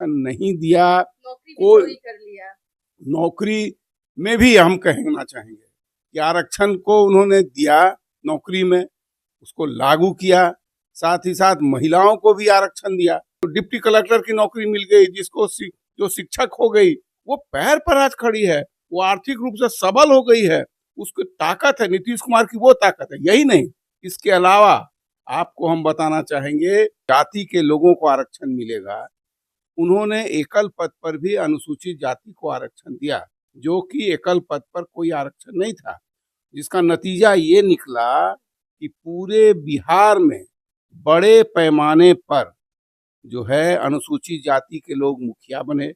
नहीं दिया, नौकरी भी कोई चोरी कर लिया। नौकरी में भी हम कहना चाहेंगे कि आरक्षण को उन्होंने दिया, नौकरी में उसको लागू किया, साथ ही साथ महिलाओं को भी आरक्षण दिया। तो डिप्टी कलेक्टर की नौकरी मिल गई, जो शिक्षक हो गई, वो पैर पर आज खड़ी है, वो आर्थिक रूप से सबल हो गई है, उसकी ताकत है, नीतीश कुमार की वो ताकत है। यही नहीं, इसके अलावा आपको हम बताना चाहेंगे, जाति के लोगों को आरक्षण मिलेगा। उन्होंने एकल पद पर भी अनुसूचित जाति को आरक्षण दिया, जो कि एकल पद पर कोई आरक्षण नहीं था, जिसका नतीजा ये निकला कि पूरे बिहार में बड़े पैमाने पर जो है अनुसूचित जाति के लोग मुखिया बने।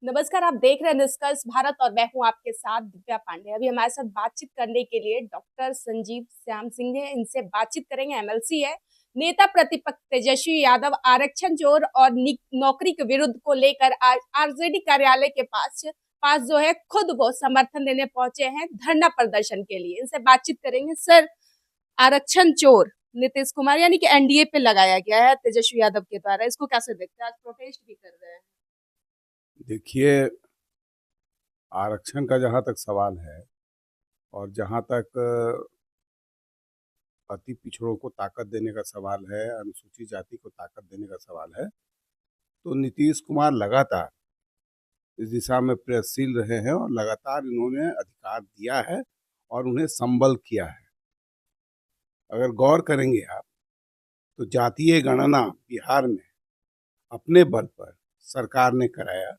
नमस्कार, आप देख रहे हैं निष्कर्ष भारत और मैं हूं आपके साथ दिव्या पांडे। अभी हमारे साथ बातचीत करने के लिए डॉक्टर संजीव श्याम सिंह है, इनसे बातचीत करेंगे। एमएलसी है, नेता प्रतिपक्ष तेजस्वी यादव आरक्षण चोर और नौकरी के विरुद्ध को लेकर आज आरजेडी कार्यालय के पास जो है खुद वो समर्थन देने पहुंचे हैं धरना प्रदर्शन के लिए। इनसे बातचीत करेंगे। सर, आरक्षण चोर नीतीश कुमार यानी कि एनडीए पे लगाया गया है तेजस्वी यादव के द्वारा, इसको कैसे देखते हैं? आज प्रोटेस्ट भी कर रहे हैं। देखिए, आरक्षण का जहाँ तक सवाल है और जहाँ तक अति पिछड़ों को ताकत देने का सवाल है, अनुसूचित जाति को ताकत देने का सवाल है, तो नीतीश कुमार लगातार इस दिशा में प्रयत्नशील रहे हैं और लगातार इन्होंने अधिकार दिया है और उन्हें संबल किया है। अगर गौर करेंगे आप, तो जातीय गणना बिहार में अपने बल पर सरकार ने कराया।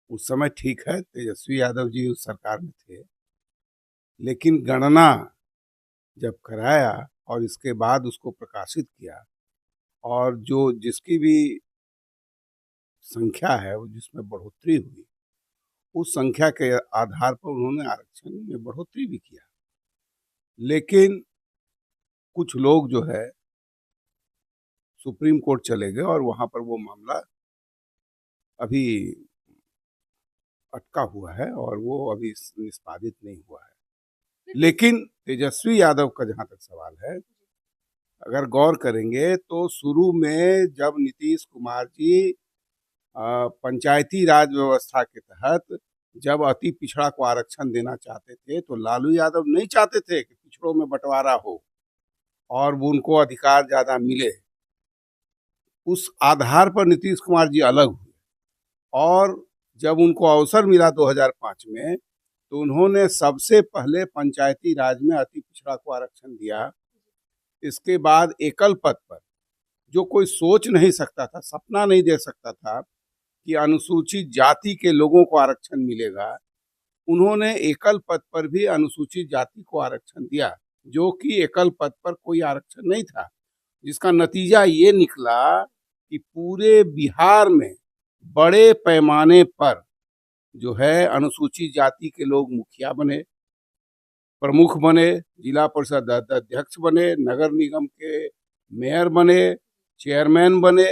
उस समय ठीक है, तेजस्वी यादव जी उस सरकार में थे, लेकिन गणना जब कराया और इसके बाद उसको प्रकाशित किया और जो जिसकी भी संख्या है वो जिसमें बढ़ोतरी हुई, उस संख्या के आधार पर उन्होंने आरक्षण में बढ़ोतरी भी किया। लेकिन कुछ लोग जो है सुप्रीम कोर्ट चले गए और वहां पर वो मामला अभी अटका हुआ है और वो अभी निष्पादित नहीं हुआ है। लेकिन तेजस्वी यादव का जहां तक सवाल है, अगर गौर करेंगे तो शुरू में जब नीतीश कुमार जी पंचायती राज व्यवस्था के तहत जब अति पिछड़ा को आरक्षण देना चाहते थे, तो लालू यादव नहीं चाहते थे कि पिछड़ों में बंटवारा हो और वो उनको अधिकार ज्यादा मिले। उस आधार पर नीतीश कुमार जी अलग हुए और जब उनको अवसर मिला 2005 में, तो उन्होंने सबसे पहले पंचायती राज में अति पिछड़ा को आरक्षण दिया। इसके बाद एकल पद पर जो कोई सोच नहीं सकता था, सपना नहीं दे सकता था कि अनुसूचित जाति के लोगों को आरक्षण मिलेगा, उन्होंने एकल पद पर भी अनुसूचित जाति को आरक्षण दिया, जो कि एकल पद पर कोई आरक्षण नहीं था, जिसका नतीजा ये निकला कि पूरे बिहार में बड़े पैमाने पर जो है अनुसूचित जाति के लोग मुखिया बने, प्रमुख बने, जिला परिषद अध्यक्ष बने, नगर निगम के मेयर बने, चेयरमैन बने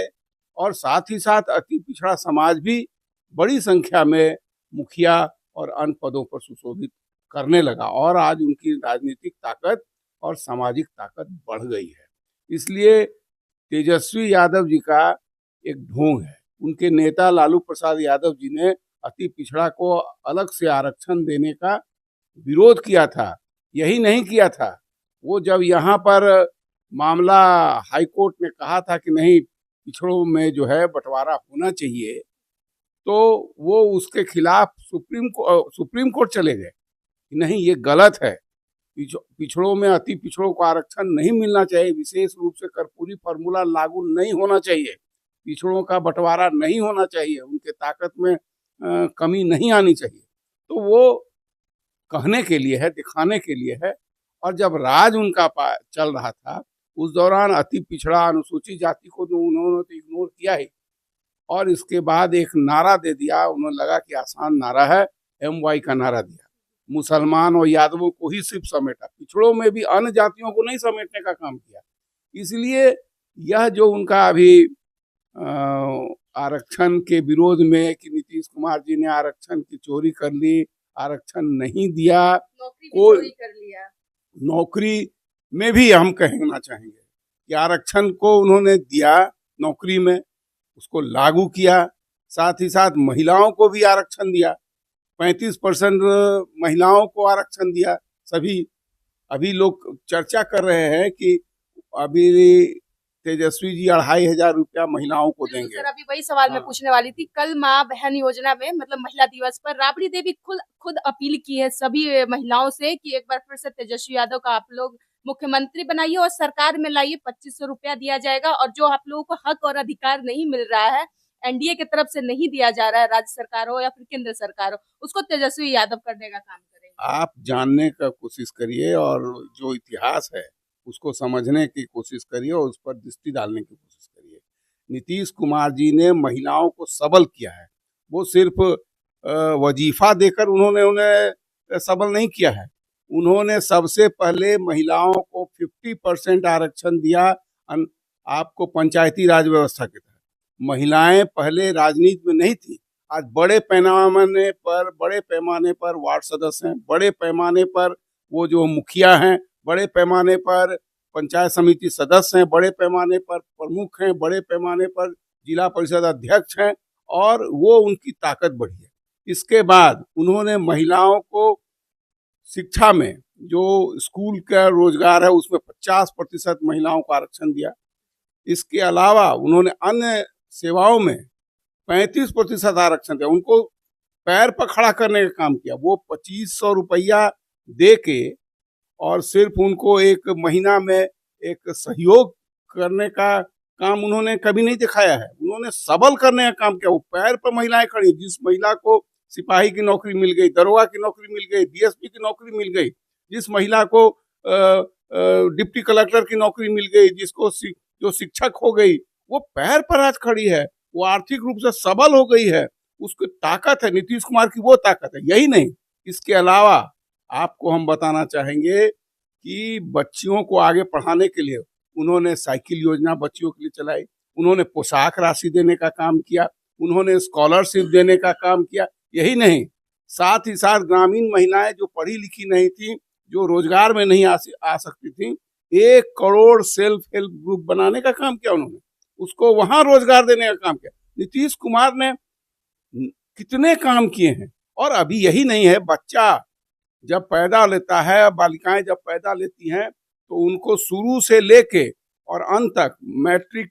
और साथ ही साथ अति पिछड़ा समाज भी बड़ी संख्या में मुखिया और अन्य पदों पर सुशोभित करने लगा और आज उनकी राजनीतिक ताकत और सामाजिक ताकत बढ़ गई है। इसलिए तेजस्वी यादव जी का एक ढोंग है। उनके नेता लालू प्रसाद यादव जी ने अति पिछड़ा को अलग से आरक्षण देने का विरोध किया था। यही नहीं किया था, वो जब यहाँ पर मामला हाईकोर्ट ने कहा था कि नहीं, पिछड़ों में जो है बंटवारा होना चाहिए, तो वो उसके खिलाफ सुप्रीम कोर्ट चले गए कि नहीं, ये गलत है, पिछड़ों में अति पिछड़ों को आरक्षण नहीं मिलना चाहिए, विशेष रूप से कर्पूरी फार्मूला लागू नहीं होना चाहिए, पिछड़ों का बंटवारा नहीं होना चाहिए, उनके ताकत में कमी नहीं आनी चाहिए। तो वो कहने के लिए है, दिखाने के लिए है। और जब राज उनका चल रहा था, उस दौरान अति पिछड़ा अनुसूचित जाति को तो उन्होंने तो इग्नोर किया ही, और इसके बाद एक नारा दे दिया, उन्हें लगा कि आसान नारा है, MY का नारा दिया, मुसलमान और यादवों को ही सिर्फ समेटा, पिछड़ों में भी अन्य जातियों को नहीं समेटने का काम किया। इसलिए यह जो उनका अभी आरक्षण के विरोध में कि नीतीश कुमार जी ने आरक्षण की चोरी कर ली, आरक्षण नहीं दिया, नौकरी भी चोरी कर लिया। नौकरी में भी हम कहना चाहेंगे कि आरक्षण को उन्होंने दिया नौकरी में, उसको लागू किया, साथ ही साथ महिलाओं को भी आरक्षण दिया, 35% महिलाओं को आरक्षण दिया। सभी अभी लोग चर्चा कर रहे हैं कि अभी तेजस्वी जी 2,500 रुपया महिलाओं को देंगे। सर अभी वही सवाल मैं हाँ। पूछने वाली थी। कल माँ बहन योजना में मतलब महिला दिवस पर राबड़ी देवी खुद अपील की है सभी महिलाओं से कि एक बार फिर से तेजस्वी यादव का आप लोग मुख्यमंत्री बनाइए और सरकार में लाइए, 2500 रुपया दिया जाएगा और जो आप लोगों को हक और अधिकार नहीं मिल रहा है, एनडीए की तरफ से नहीं दिया जा रहा है, राज्य सरकार हो या फिर केंद्र सरकार हो, उसको तेजस्वी यादव करने का काम करेंगे। आप जानने का कोशिश करिए और जो इतिहास है उसको समझने की कोशिश करिए और उस पर दृष्टि डालने की कोशिश करिए। नीतीश कुमार जी ने महिलाओं को सबल किया है, वो सिर्फ वजीफा देकर उन्होंने उन्हें सबल नहीं किया है। उन्होंने सबसे पहले महिलाओं को 50% आरक्षण दिया आपको पंचायती राज व्यवस्था के तहत। महिलाएं पहले राजनीति में नहीं थी, आज बड़े पैमाने पर वार्ड सदस्य हैं, बड़े पैमाने पर वो जो मुखिया हैं, बड़े पैमाने पर पंचायत समिति सदस्य हैं, बड़े पैमाने पर प्रमुख हैं, बड़े पैमाने पर जिला परिषद अध्यक्ष हैं और वो उनकी ताकत बढ़ी है। इसके बाद उन्होंने महिलाओं को शिक्षा में जो स्कूल का रोजगार है उसमें 50% महिलाओं को आरक्षण दिया। इसके अलावा उन्होंने अन्य सेवाओं में 35% आरक्षण दिया, उनको पैर पर खड़ा करने का काम किया। वो 2500 रुपया दे के और सिर्फ उनको एक महीना में एक सहयोग करने का काम उन्होंने कभी नहीं दिखाया है। उन्होंने सबल करने का काम किया। वो पैर पर महिलाएं खड़ी, जिस महिला को सिपाही की नौकरी मिल गई, दरोगा की नौकरी मिल गई, डीएसपी की नौकरी मिल गई, जिस महिला को डिप्टी कलेक्टर की नौकरी मिल गई, जिसको जो शिक्षक हो गई, वो पैर पर आज खड़ी है, वो आर्थिक रूप से सबल हो गई है, उसकी ताकत है। नीतीश कुमार की वो ताकत है। यही नहीं, इसके अलावा आपको हम बताना चाहेंगे कि बच्चियों को आगे पढ़ाने के लिए उन्होंने साइकिल योजना बच्चियों के लिए चलाई, उन्होंने पोशाक राशि देने का काम किया, उन्होंने स्कॉलरशिप देने का काम किया। यही नहीं, साथ ही साथ ग्रामीण महिलाएं जो पढ़ी लिखी नहीं थी, जो रोजगार में नहीं आ सकती थी, 1 करोड़ सेल्फ हेल्प ग्रुप बनाने का काम किया उन्होंने, उसको वहां रोजगार देने का काम किया। नीतीश कुमार ने कितने काम किए हैं। और अभी यही नहीं है, बच्चा जब पैदा लेता है, बालिकाएं जब पैदा लेती हैं तो उनको शुरू से लेके और अंत तक मैट्रिक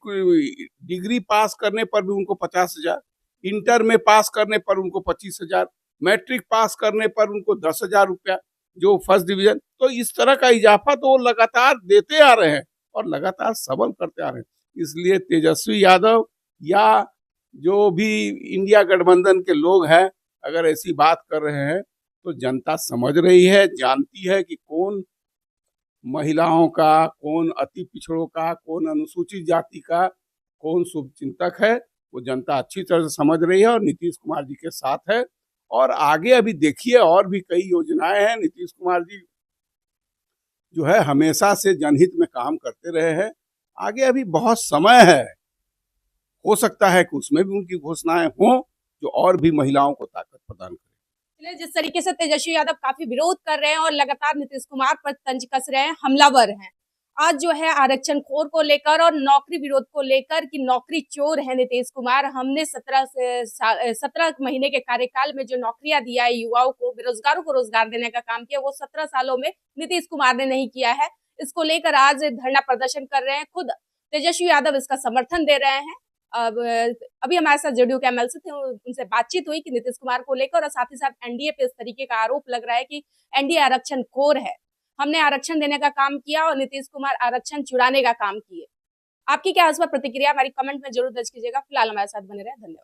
डिग्री पास करने पर भी उनको 50,000, इंटर में पास करने पर उनको 25,000, मैट्रिक पास करने पर उनको 10,000 रुपया जो फर्स्ट डिवीजन। तो इस तरह का इजाफा तो वो लगातार देते आ रहे हैं और लगातार सबल करते आ रहे हैं। इसलिए तेजस्वी यादव या जो भी इंडिया गठबंधन के लोग हैं, अगर ऐसी बात कर रहे हैं तो जनता समझ रही है, जानती है कि कौन महिलाओं का, कौन अति पिछड़ों का, कौन अनुसूचित जाति का, कौन शुभचिंतक है। वो जनता अच्छी तरह से समझ रही है और नीतीश कुमार जी के साथ है। और आगे अभी देखिए और भी कई योजनाएं हैं। नीतीश कुमार जी जो है हमेशा से जनहित में काम करते रहे हैं। आगे अभी बहुत समय है, हो सकता है कि उसमें भी उनकी घोषणाएं हों जो और भी महिलाओं को ताकत प्रदान करें। जिस तरीके से तेजस्वी यादव काफी विरोध कर रहे हैं और लगातार नीतीश कुमार पर तंज कस रहे हैं, हमलावर हैं, आज जो है आरक्षण खोर को लेकर और नौकरी विरोध को लेकर कि नौकरी चोर है नीतीश कुमार, हमने 17 महीने के कार्यकाल में जो नौकरियां दिया है युवाओं को, बेरोजगारों को रोजगार देने का काम किया, वो 17 सालों में नीतीश कुमार ने नहीं किया है। इसको लेकर आज धरना प्रदर्शन कर रहे हैं। खुद तेजस्वी यादव इसका समर्थन दे रहे हैं। अब अभी हमारे साथ जेडीयू के एमएलसी थे, उनसे बातचीत हुई कि नीतीश कुमार को लेकर और साथ ही साथ एनडीए पे इस तरीके का आरोप लग रहा है कि एनडीए आरक्षण खोर है, हमने आरक्षण देने का काम किया और नीतीश कुमार आरक्षण चुराने का काम किए। आपकी क्या इस पर प्रतिक्रिया हमारी कमेंट में जरूर दर्ज कीजिएगा। फिलहाल हमारे साथ बने रहे, धन्यवाद।